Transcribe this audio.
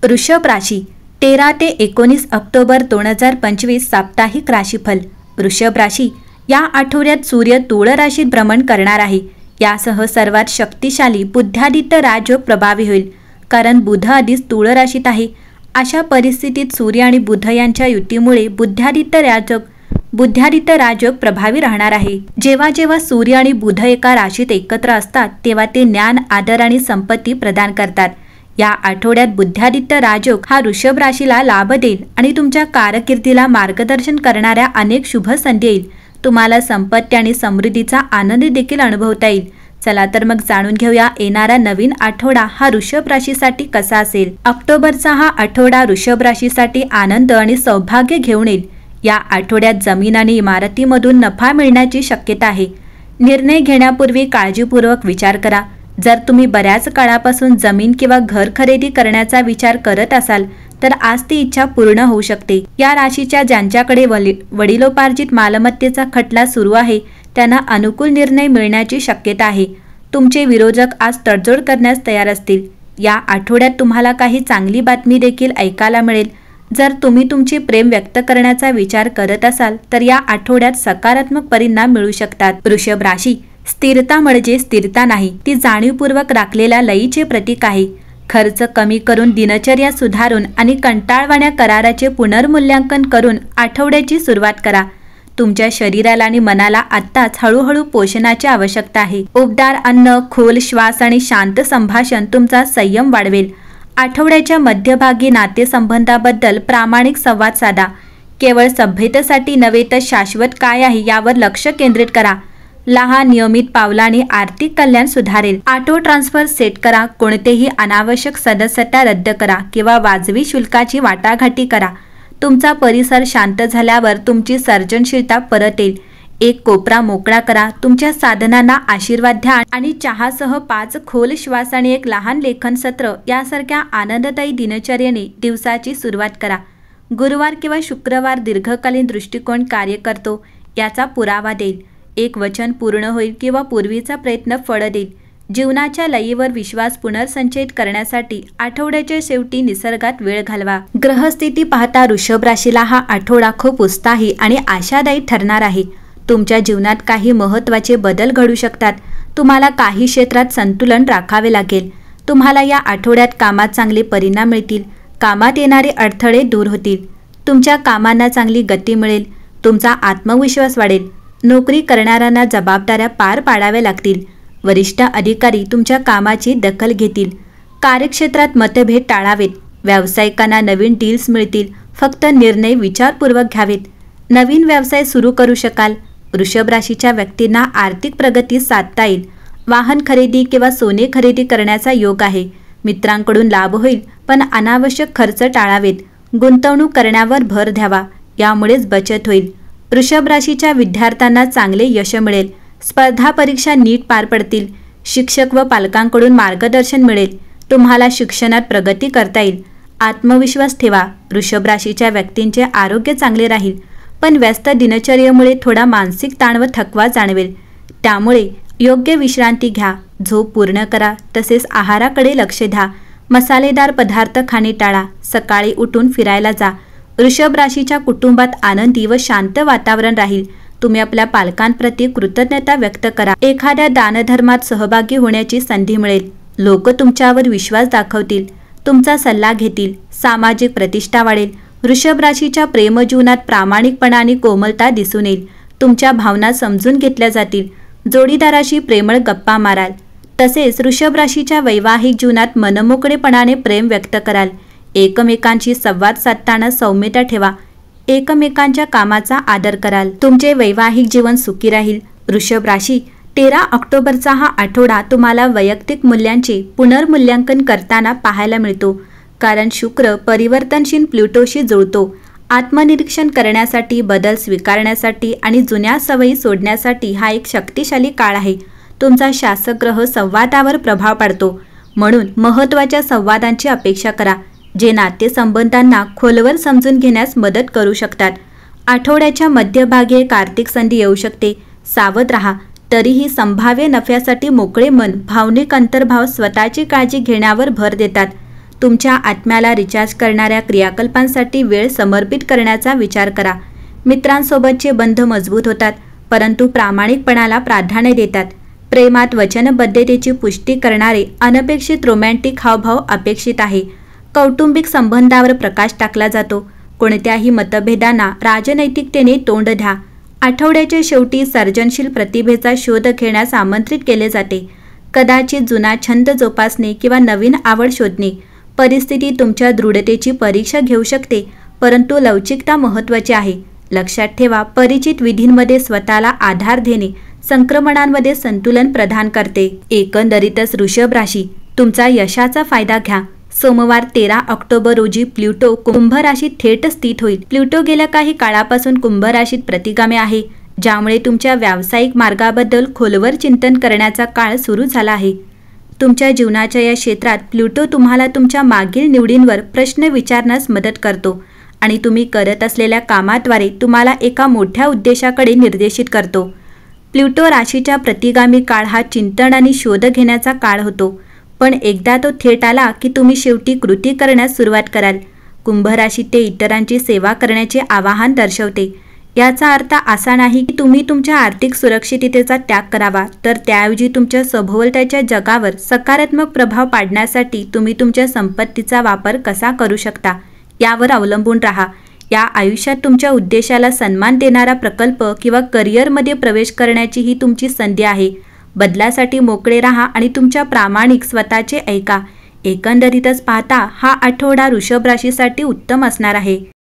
वृषभ राशी 13 ते 19 ऑक्टोबर 2025 साप्ताहिक राशीफल। वृषभ राशी या आठवड्यात सूर्य तुळ राशीत भ्रमण करणार आहे। यासह सर्वात शक्तिशाली बुद्धादित्य राजयोग प्रभावी होईल, कारण बुध आधीच तुळ राशीत आहे। अशा परिस्थितीत सूर्य आणि बुध यांच्या युतीमुळे बुद्धादित्य राजयोग प्रभावी राहणार आहे। जेव्हा जेव्हा सूर्य आणि बुध एका राशीत एकत्र असतात तेव्हा ते ज्ञान, आदर आणि संपत्ती प्रदान करतात। या आठवड्यात बुद्धादित्य राजयोग हा वृषभ राशीला लाभ देईल आणि तुमच्या कारकिर्दीला मार्गदर्शन करणाऱ्या अनेक शुभ संधी येईल। तुम्हाला संपत्ती आणि समृद्धीचा आनंद देखील अनुभवता येईल। चला तर मग जाणून घेऊया येणारा नवीन आठवडा हा वृषभ राशीसाठी कसा असेल। ऑक्टोबरचा हा आठवडा वृषभ राशीसाठी आनंद आणि सौभाग्य घेऊन येईल। या आठवड्यात जमीन आणि इमारतीमधून नफा मिळण्याची शक्यता आहे। निर्णय घेण्यापूर्वी काळजीपूर्वक विचार करा। जर तुम्ही बऱ्याच काळापासून जमीन किंवा घर खरेदी करण्याचा विचार करत असाल तर आज ती इच्छा पूर्ण होऊ शकते। या राशीच्या ज्यांच्याकडे वडिलोपार्जित मालमत्तेचा खटला सुरू आहे त्यांना अनुकूल निर्णय मिळण्याची शक्यता आहे। तुमचे विरोधक आज तडजोड करण्यास तयार असतील। या आठवड्यात तुम्हाला काही चांगली बातमी देखील ऐकायला मिळेल। जर तुम्ही तुमचे प्रेम व्यक्त करण्याचा विचार करत असाल तर या आठवड्यात सकारात्मक परिणाम मिळू शकतात। वृषभ राशी स्थिरता म्हणजे स्थिरता नाही, ती जाणीवपूर्वक राखलेल्या लयीचे प्रतीक आहे। खर्च कमी करून, दिनचर्या सुधारून आणि कंटाळवाण्या कराराचे पुनर्मूल्यांकन करून आठवड्याची सुरुवात करा। तुमच्या शरीराला आणि मनाला आत्ताच हळूहळू पोषणाची आवश्यकता आहे। उबदार अन्न, खोल श्वास आणि शांत संभाषण तुमचा संयम वाढवेल। आठवड्याच्या मध्यभागी नातेसंबंधाबद्दल प्रामाणिक संवाद साधा। केवळ सभ्यतेसाठी नव्हे तर शाश्वत काय आहे यावर लक्ष केंद्रित करा। लहान नियमित पावलांनी आर्थिक कल्याण सुधारेल। ऑटो ट्रान्सफर सेट करा। कोणतेही अनावश्यक सदस्यता रद्द करा किंवा वाजवी शुल्काची वाटाघाटी करा। तुमचा परिसर शांत झाल्यावर तुमची सर्जनशीलता परत येईल। एक कोपरा मोकळा करा। तुमच्या साधनांना आशीर्वाद द्या आणि चहासह 5 खोल श्वास आणि एक लहान लेखन सत्र यासारख्या आनंददायी दिनचर्येने दिवसाची सुरुवात करा। गुरुवार किंवा शुक्रवार दीर्घकालीन दृष्टिकोन कार्य करतो याचा पुरावा देईल। एक वचन पूर्ण होईल किंवा पूर्वीचा प्रयत्न फळ देईल। जीवनाच्या लयीवर विश्वास पुनर्संचयित करण्यासाठी आठवड्याच्या शेवटी निसर्गात वेळ घालवा। ग्रहस्थिती पाहता वृषभ राशीला हा आठवडा खूप उत्साही आणि आशादायी ठरणार आहे। तुमच्या जीवनात काही महत्त्वाचे बदल घडू शकतात। तुम्हाला काही क्षेत्रात संतुलन राखावे लागेल। तुम्हाला या आठवड्यात कामात चांगले परिणाम मिळतील। कामात येणारे अडथळे दूर होतील। तुमच्या कामांना चांगली गती मिळेल। तुमचा आत्मविश्वास वाढेल। नोकरी करणाऱ्यांना जबाबदाऱ्या पार पाडाव्या लागतील। वरिष्ठ अधिकारी तुमच्या कामाची दखल घेतील। कार्यक्षेत्रात मतभेद टाळावेत। व्यावसायिकांना नवीन डील्स मिळतील। फक्त निर्णय विचारपूर्वक घ्यावेत। नवीन व्यवसाय सुरू करू शकाल। वृषभ राशीच्या व्यक्तींना आर्थिक प्रगती साधता येईल। वाहन खरेदी किंवा सोने खरेदी करण्याचा योग आहे। मित्रांकडून लाभ होईल, पण अनावश्यक खर्च टाळावेत। गुंतवणूक करण्यावर भर द्यावा, यामुळेच बचत होईल। वृषभ राशीच्या विद्यार्थ्यांना चांगले यश मिळेल। स्पर्धा परीक्षा नीट पार पडतील। शिक्षक व पालकांकडून मार्गदर्शन मिळेल। तुम्हाला शिक्षणात प्रगती करता येईल। आत्मविश्वास ठेवा। वृषभ राशीच्या व्यक्तींचे आरोग्य चांगले राहील, पण व्यस्त दिनचर्येमुळे थोडा मानसिक ताण व थकवा जाणवेल। त्यामुळे योग्य विश्रांती घ्या, झोप पूर्ण करा, तसेच आहाराकडे लक्ष द्या। मसालेदार पदार्थ खाणे टाळा। सकाळी उठून फिरायला जा। वृषभ राशीच्या कुटुंबात आनंदी व शांत वातावरण राहील। तुम्ही आपल्या पालकांप्रती कृतज्ञता व्यक्त करा। एखाद्या दानधर्मात सहभागी होण्याची संधी मिळेल। लोक तुमच्यावर विश्वास दाखवतील। तुमचा सल्ला घेतील। सामाजिक प्रतिष्ठा वाढेल। वृषभ राशीच्या प्रेमजीवनात प्रामाणिकपणा आणि कोमलता दिसून येईल। तुमच्या भावना समजून घेतल्या जातील। जोडीदाराशी प्रेमळ गप्पा माराल। तसेच वृषभ राशीच्या वैवाहिक जीवनात मनमोकळेपणाने प्रेम व्यक्त कराल। एकमेकांशी संवाद साधताना सौम्यता ठेवा। एकमेकांच्या कामाचा आदर कराल। तुमचे वैवाहिक जीवन सुखी राहील। वृषभ राशी 13 ऑक्टोबरचा हा आठवडा तुम्हाला वैयक्तिक मूल्यांचे पुनर्मूल्यांकन करताना पाहायला मिळतो, कारण शुक्र परिवर्तनशील प्लुटोशी जुळतो। आत्मनिरीक्षण करण्यासाठी, बदल स्वीकारण्यासाठी आणि जुन्या सवयी सोडण्यासाठी हा एक शक्तिशाली काळ आहे। तुमचा शासक ग्रह संवादावर प्रभाव पाडतो, म्हणून महत्त्वाच्या संवादांची अपेक्षा करा, जे नातेसंबंधांना खोलवर समजून घेण्यास मदत करू शकतात। आठवड्याच्या मध्यभागी एक आर्थिक संधी येऊ शकते। सावध राहा। तरीही संभाव्य नफ्यासाठी मोकळे मन, भावनिक अंतर्भाव, स्वतःची काळजी घेण्यावर भर देतात। तुमच्या आत्म्याला रिचार्ज करणाऱ्या क्रियाकल्पांसाठी वेळ समर्पित करण्याचा विचार करा. मित्रांसोबतचे बंध मजबूत होतात, परंतु प्रामाणिकपणाला प्राधान्य देतात. प्रेमात वचनबद्धतेची पुष्टी करणारे अनपेक्षित रोमॅन्टिक हावभाव अपेक्षित आहे. कौटुंबिक संबंधावर प्रकाश टाकला जातो. कोणत्याही मतभेदांना राजनैतिकतेने तोंड द्या. आठवड्याच्या शेवटी सर्जनशील प्रतिभेचा शोध घेण्यास आमंत्रित केले जाते. कदाचित जुना छंद जोपासणे किंवा नवीन आवड शोधणे. परिस्थिती तुमच्या दृढतेची परीक्षा घेऊ शकते, परंतु लवचिकता महत्त्वाची आहे. लक्षात ठेवा, परिचित विधींमध्ये स्वतःला आधार देणे संक्रमणांमध्ये संतुलन प्रदान करते. एकंदरीतच वृषभ राशी, तुमचा यशाचा फायदा घ्या. सोमवार 13 ऑक्टोबर रोजी प्लुटो कुंभ राशीत थेट स्थित होईल. प्लुटो गेल्या काही काळापासून कुंभ राशीत प्रतिगामी आहे, ज्यामुळे तुमच्या व्यावसायिक मार्गाबद्दल खोलवर चिंतन करण्याचा काळ सुरू झाला आहे. तुमच्या जीवनाच्या या क्षेत्रात प्लुटो तुम्हाला तुमच्या मागील निवडींवर प्रश्न विचारण्यास मदत करतो आणि तुम्ही करत असलेल्या कामाद्वारे तुम्हाला एका मोठ्या उद्देशाकडे निर्देशित करतो. प्लुटो राशीच्या प्रतिगामी काळ हा चिंतन आणि शोध घेण्याचा काळ होतो, पण एकदा तो थेट आला की तुम्ही शेवटी कृती करण्यास सुरुवात कराल. कुंभ राशीत ते इतरांची सेवा करण्याचे आवाहन दर्शवते. याचा अर्थ असा नाही की तुम्ही तुमच्या आर्थिक सुरक्षिततेचा त्याग करावा, तर त्याऐवजी तुमच्या सभोवतालच्या जगावर सकारात्मक प्रभाव पाडण्यासाठी तुम्ही तुमच्या संपत्तीचा वापर कसा करू शकता यावर अवलंबून राहा. या आयुष्यात तुमच्या उद्देशाला सन्मान देणारा प्रकल्प किंवा करिअरमध्ये प्रवेश करण्याची ही तुमची संधी आहे. बदलासाठी मोकळे राहा आणि तुमच्या प्रामाणिक स्वतःचे ऐका. एकंदरीतच पाहता हा आठवडा वृषभ राशीसाठी उत्तम असणार आहे.